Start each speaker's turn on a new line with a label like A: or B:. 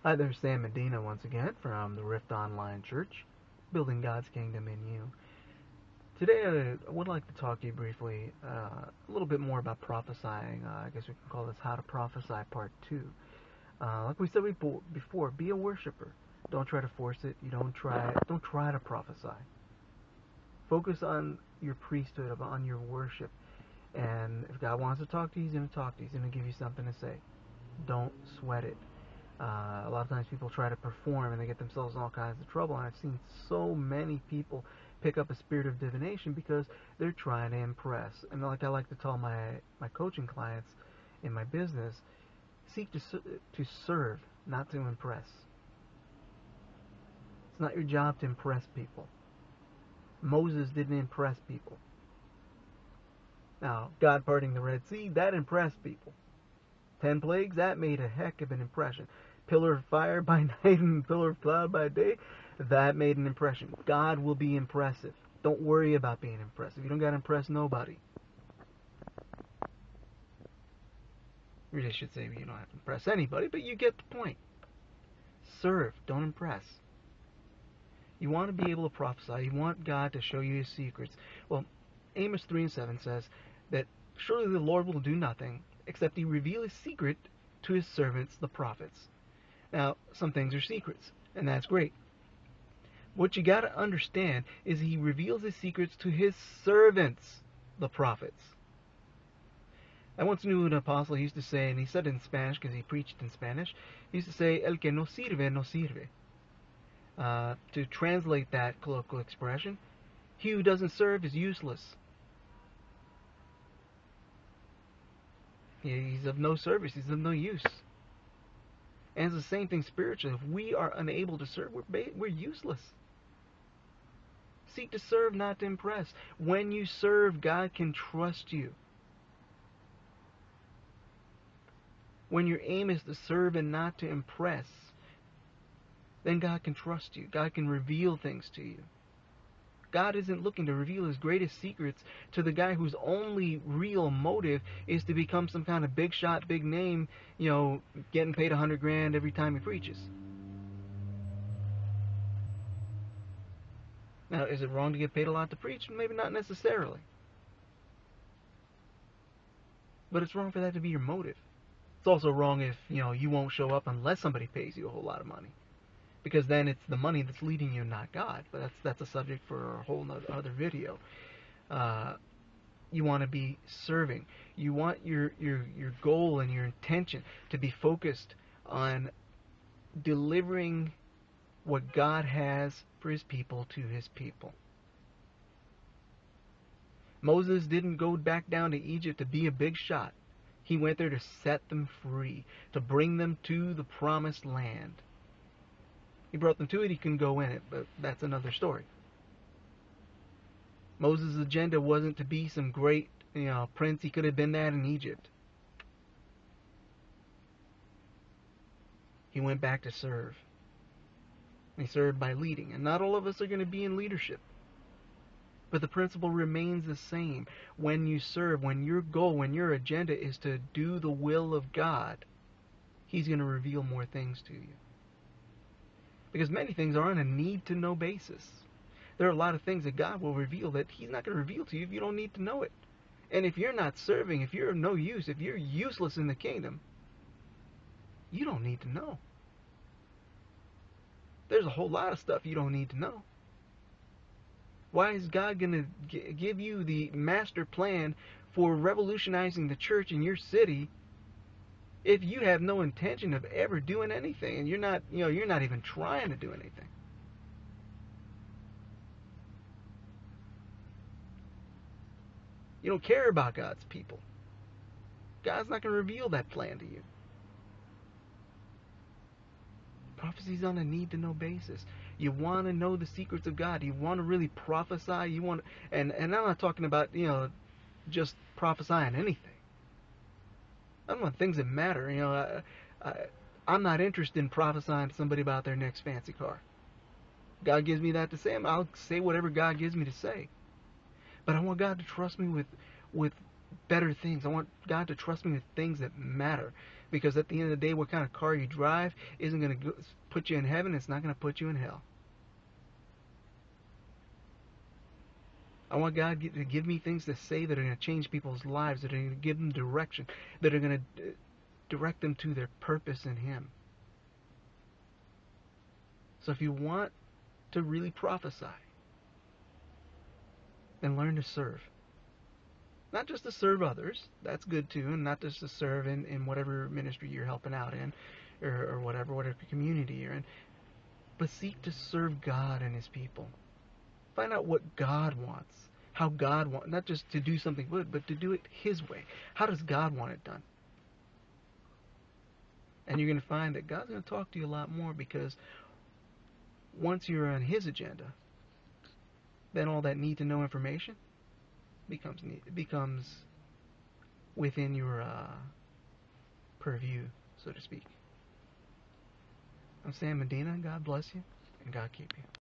A: Hi there, Sam Medina once again from the Rift Online Church, building God's kingdom in you. Today I would like to talk to you briefly a little bit more about prophesying. I guess we can call this How to Prophesy Part 2. Like we said before, be a worshiper. Don't try to force it. Don't try to prophesy. Focus on your priesthood, on your worship. And if God wants to talk to you, He's going to talk to you. He's going to give you something to say. Don't sweat it. A lot of times people try to perform and they get themselves in all kinds of trouble. And I've seen so many people pick up a spirit of divination because they're trying to impress. And like I like to tell my coaching clients in my business, seek to serve, not to impress. It's not your job to impress people. Moses didn't impress people. Now, God parting the Red Sea, that impressed people. 10 plagues, that made a heck of an impression. Pillar of fire by night and pillar of cloud by day, that made an impression. God will be impressive. Don't worry about being impressive. You don't got to impress nobody. Really, I should say you don't have to impress anybody, but you get the point. Serve, don't impress. You want to be able to prophesy. You want God to show you His secrets. Well, Amos 3:7 says that surely the Lord will do nothing except He reveal His secret to His servants, the prophets. Now, some things are secrets, and that's great. What you got to understand is He reveals His secrets to His servants, the prophets. I once knew an apostle. He used to say, and he said it in Spanish because he preached in Spanish, he used to say, el que no sirve, no sirve. To translate that colloquial expression, he who doesn't serve is useless. He's of no service. He's of no use. And it's the same thing spiritually. If we are unable to serve, we're useless. Seek to serve, not to impress. When you serve, God can trust you. When your aim is to serve and not to impress, then God can trust you. God can reveal things to you. God isn't looking to reveal His greatest secrets to the guy whose only real motive is to become some kind of big shot, big name, getting paid $100,000 every time he preaches. Now, is it wrong to get paid a lot to preach? Maybe not necessarily. But it's wrong for that to be your motive. It's also wrong if, you won't show up unless somebody pays you a whole lot of money. Because then it's the money that's leading you, not God. But that's a subject for a whole other video. You want to be serving. You want your goal and your intention to be focused on delivering what God has for His people to His people. Moses didn't go back down to Egypt to be a big shot. He went there to set them free, to bring them to the promised land. He brought them to it, He couldn't go in it, but that's another story. Moses' agenda wasn't to be some great, prince. He could have been that in Egypt. He went back to serve. He served by leading. And not all of us are going to be in leadership. But the principle remains the same. When you serve, when your goal, when your agenda is to do the will of God, He's going to reveal more things to you. Because many things are on a need-to-know basis. There are a lot of things that God will reveal that He's not going to reveal to you if you don't need to know it. And if you're not serving, if you're of no use, if you're useless in the kingdom, you don't need to know. There's a whole lot of stuff you don't need to know. Why is God going to give you the master plan for revolutionizing the church in your city if you have no intention of ever doing anything and you're not even trying to do anything? You don't care about God's people. God's not going to reveal that plan to you. Prophecy's on a need-to-know basis. You want to know the secrets of God. You want to really prophesy. You want, and I'm not talking about just prophesying anything. I'm on things that matter. I'm not interested in prophesying to somebody about their next fancy car. God gives me that to say, I'll say whatever God gives me to say. But I want God to trust me with better things. I want God to trust me with things that matter. Because at the end of the day, what kind of car you drive isn't going to put you in heaven. It's not going to put you in hell. I want God to give me things to say that are going to change people's lives, that are going to give them direction, that are going to direct them to their purpose in Him. So if you want to really prophesy, then learn to serve. Not just to serve others, that's good too, and not just to serve in whatever ministry you're helping out in, or whatever community you're in, but seek to serve God and His people. Find out what God wants, how God wants, not just to do something good, but to do it His way. How does God want it done? And you're going to find that God's going to talk to you a lot more, because once you're on His agenda, then all that need to know information becomes within your purview, so to speak. I'm Sam Medina. God bless you, and God keep you.